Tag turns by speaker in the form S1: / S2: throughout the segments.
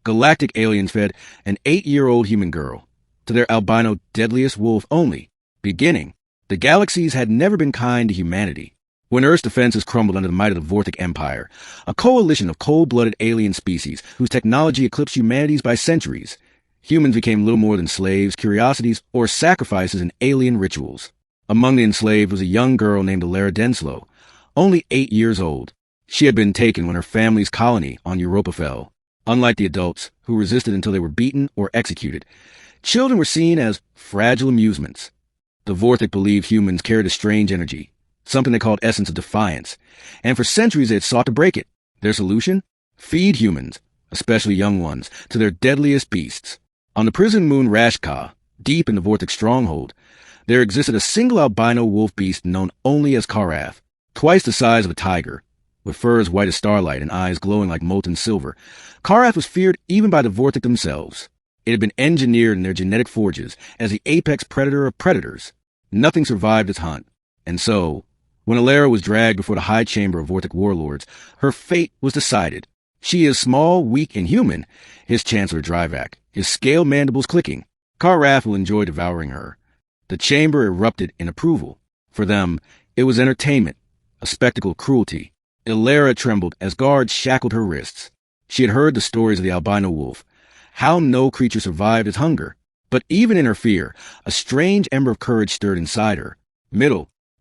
S1: Galactic aliens fed an 8-year-old human girl to their albino deadliest wolf only. Beginning, the galaxies had never been kind to humanity. When Earth's defenses crumbled under the might of the Vortic Empire, a coalition of cold-blooded alien species whose technology eclipsed humanity's by centuries, humans became little more than slaves, curiosities, or sacrifices in alien rituals. Among the enslaved was a young girl named Alara Denslow, only 8 years old. She had been taken when her family's colony on Europa fell. Unlike the adults, who resisted until they were beaten or executed, children were seen as fragile amusements. The Vortic believed humans carried a strange energy, something they called essence of defiance, and for centuries they had sought to break it. Their solution? Feed humans, especially young ones, to their deadliest beasts. On the prison moon Rashka, deep in the Vortic stronghold, there existed a single albino wolf beast known only as Karath, twice the size of a tiger. With fur as white as starlight and eyes glowing like molten silver, Karath was feared even by the Vortic themselves. It had been engineered in their genetic forges as the apex predator of predators. Nothing survived its hunt. And so, when Alara was dragged before the high chamber of Vortic warlords, her fate was decided. She is small, weak, and human, his Chancellor Dryvac, his scaled mandibles clicking. Karath will enjoy devouring her. The chamber erupted in approval. For them, it was entertainment, a spectacle of cruelty. Alara trembled as guards shackled her wrists. She had heard the stories of the albino wolf, how no creature survived its hunger. But even in her fear, a strange ember of courage stirred inside her.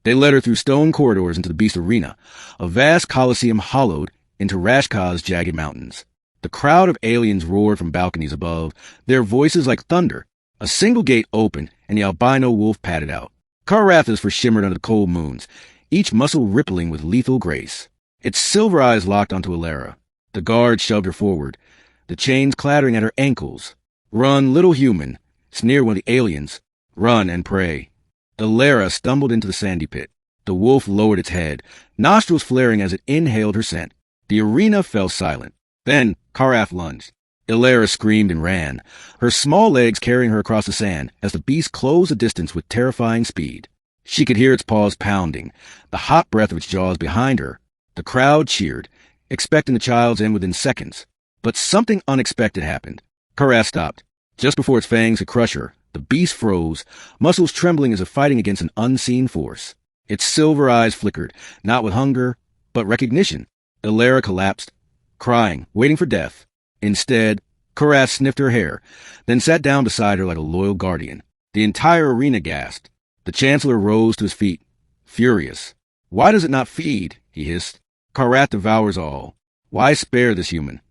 S1: They led her through stone corridors into the beast arena, a vast coliseum hollowed into Rashka's jagged mountains. The crowd of aliens roared from balconies above, their voices like thunder. A single gate opened, and the albino wolf padded out. Karath's fur shimmered under the cold moons, each muscle rippling with lethal grace. Its silver eyes locked onto Alara. The guard shoved her forward, the chains clattering at her ankles. "Run, little human," sneered one of the aliens. "Run and pray." Alara stumbled into the sandy pit. The wolf lowered its head, nostrils flaring as it inhaled her scent. The arena fell silent. Then Karath lunged. Alara screamed and ran, her small legs carrying her across the sand as the beast closed the distance with terrifying speed. She could hear its paws pounding, the hot breath of its jaws behind her. The crowd cheered, expecting the child's end within seconds. But something unexpected happened. Karath stopped. Just before its fangs could crush her, the beast froze, muscles trembling as if fighting against an unseen force. Its silver eyes flickered, not with hunger, but recognition. Alara collapsed, crying, waiting for death. Instead, Karath sniffed her hair, then sat down beside her like a loyal guardian. The entire arena gasped. The Chancellor rose to his feet, furious. "Why does it not feed?" he hissed. "Karath devours all. Why spare this human?"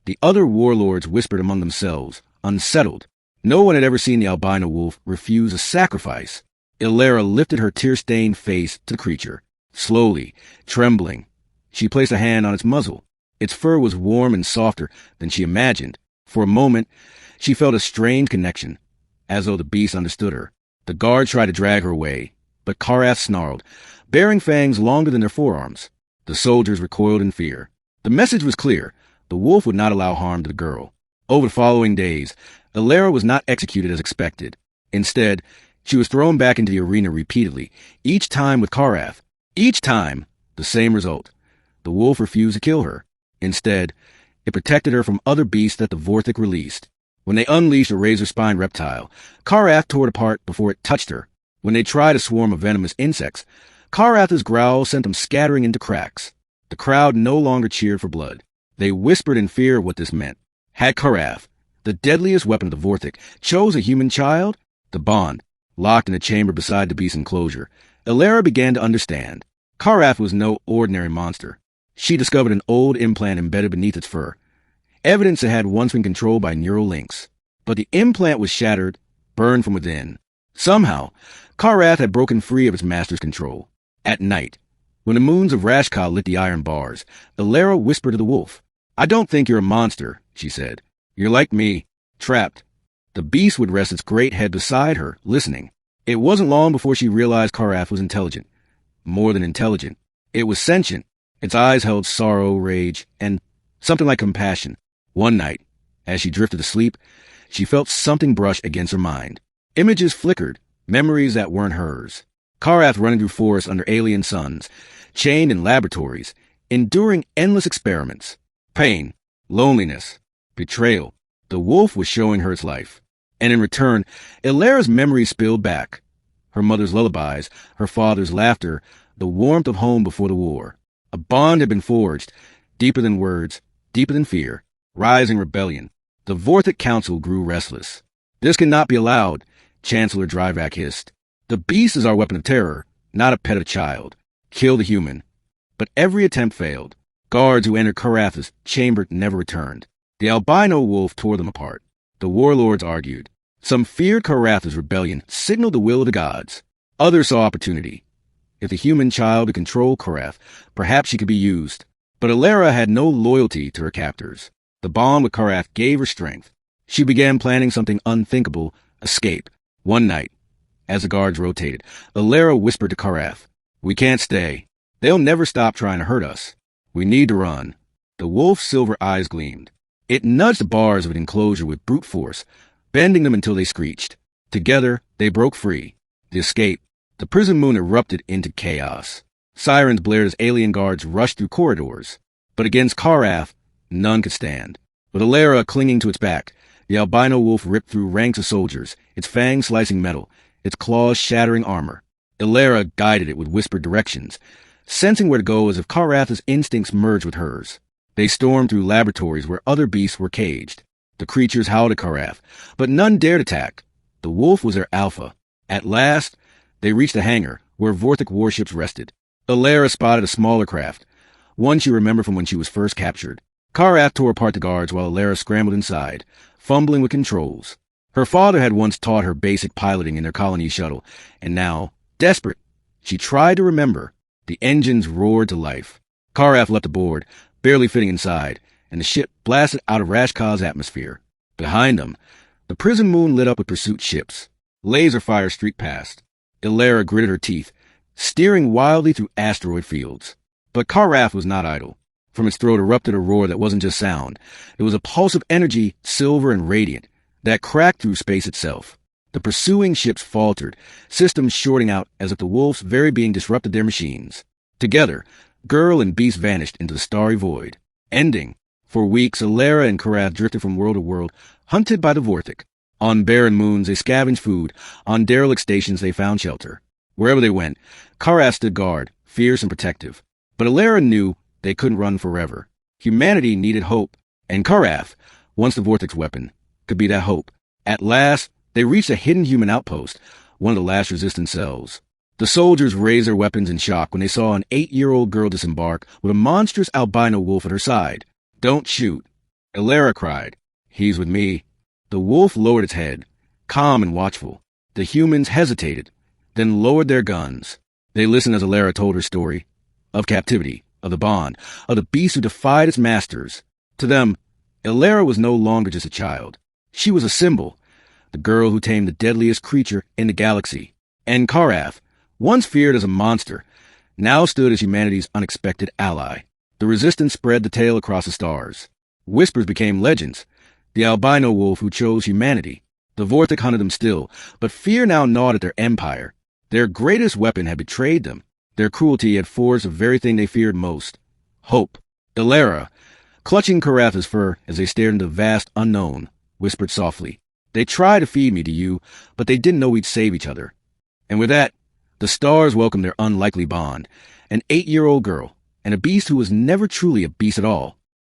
S1: The other warlords whispered among themselves, unsettled. No one had ever seen the albino wolf refuse a sacrifice. Alara lifted her tear-stained face to the creature. Slowly, trembling, she placed a hand on its muzzle. Its fur was warm and softer than she imagined. For a moment, she felt a strange connection, as though the beast understood her. The guards tried to drag her away, but Karath snarled, bearing fangs longer than their forearms. The soldiers recoiled in fear. The message was clear. The wolf would not allow harm to the girl. Over the following days, Alara was not executed as expected. Instead, she was thrown back into the arena repeatedly, each time with Karath. Each time, the same result. The wolf refused to kill her. Instead, it protected her from other beasts that the Vortic released. When they unleashed a razor-spined reptile, Karath tore it apart before it touched her. When they tried a swarm of venomous insects, Karath's growl sent them scattering into cracks. The crowd no longer cheered for blood. They whispered in fear of what this meant. Had Karath, the deadliest weapon of the Vortic, chose a human child? The bond, locked in a chamber beside the beast's enclosure, Alara began to understand. Karath was no ordinary monster. She discovered an old implant embedded beneath its fur, evidence it had once been controlled by neural links. But the implant was shattered, burned from within. Somehow, Karath had broken free of its master's control. At night, when the moons of Rashka lit the iron bars, Alara whispered to the wolf. "I don't think you're a monster," she said. "You're like me, trapped." The beast would rest its great head beside her, listening. It wasn't long before she realized Karath was intelligent. More than intelligent. It was sentient. Its eyes held sorrow, rage, and something like compassion. One night, as she drifted to sleep, she felt something brush against her mind. Images flickered, memories that weren't hers. Karath running through forests under alien suns, chained in laboratories, enduring endless experiments. Pain, loneliness, betrayal. The wolf was showing her its life. And in return, Illyra's memories spilled back. Her mother's lullabies, her father's laughter, the warmth of home before the war. A bond had been forged, deeper than words, deeper than fear, rising rebellion. The Vortic Council grew restless. This cannot be allowed, Chancellor Dryvac hissed. The beast is our weapon of terror, not a pet of child. Kill the human. But every attempt failed. Guards who entered Karath's chamber never returned. The albino wolf tore them apart. The warlords argued. Some feared Karath's rebellion signaled the will of the gods. Others saw opportunity. If the human child could control Karath, perhaps she could be used. But Illyra had no loyalty to her captors. The bond with Karath gave her strength. She began planning something unthinkable, escape. One night, as the guards rotated, Illyra whispered to Karath, "We can't stay. They'll never stop trying to hurt us. We need to run." The wolf's silver eyes gleamed. It nudged the bars of an enclosure with brute force, bending them until they screeched. Together, they broke free. The escape. The prison moon erupted into chaos. Sirens blared as alien guards rushed through corridors. But against Karath, none could stand. With Illyra clinging to its back, the albino wolf ripped through ranks of soldiers, its fangs slicing metal, its claws shattering armor. Illyra guided it with whispered directions, sensing where to go as if Karath's instincts merged with hers. They stormed through laboratories where other beasts were caged. The creatures howled at Karath, but none dared attack. The wolf was their alpha. At last, they reached a hangar where Vortic warships rested. Illyra spotted a smaller craft, one she remembered from when she was first captured. Karath tore apart the guards while Illyra scrambled inside, fumbling with controls. Her father had once taught her basic piloting in their colony shuttle, and now, desperate, she tried to remember. The engines roared to life. Karath leapt aboard, barely fitting inside, and the ship blasted out of Rashka's atmosphere. Behind them, the prison moon lit up with pursuit ships. Laser fire streaked past. Illyra gritted her teeth, steering wildly through asteroid fields. But Karath was not idle. From its throat erupted a roar that wasn't just sound. It was a pulse of energy, silver and radiant, that cracked through space itself. The pursuing ships faltered, systems shorting out as if the wolf's very being disrupted their machines. Together, girl and beast vanished into the starry void. Ending. For weeks, Illyra and Karath drifted from world to world, hunted by the Vortic. On barren moons, they scavenged food. On derelict stations, they found shelter. Wherever they went, Karath stood guard, fierce and protective. But Illyra knew they couldn't run forever. Humanity needed hope, and Karath, once the Vortic's weapon, could be that hope. At last, they reached a hidden human outpost, one of the last resistance cells. The soldiers raised their weapons in shock when they saw an 8-year-old girl disembark with a monstrous albino wolf at her side. "Don't shoot," Illyra cried. "He's with me." The wolf lowered its head, calm and watchful. The humans hesitated, then lowered their guns. They listened as Illyra told her story, of captivity, of the bond, of the beast who defied its masters. To them, Illyra was no longer just a child. She was a symbol, the girl who tamed the deadliest creature in the galaxy. And Karath, once feared as a monster, now stood as humanity's unexpected ally. The resistance spread the tale across the stars. Whispers became legends. The albino wolf who chose humanity. The Vortic hunted them still, but fear now gnawed at their empire. Their greatest weapon had betrayed them. Their cruelty had forged the very thing they feared most. Hope. Illyra, clutching Karath's fur as they stared into the vast unknown, whispered softly, "They tried to feed me to you, but they didn't know we'd save each other." And with that, the stars welcomed their unlikely bond, an 8-year-old girl, and a beast who was never truly a beast at all.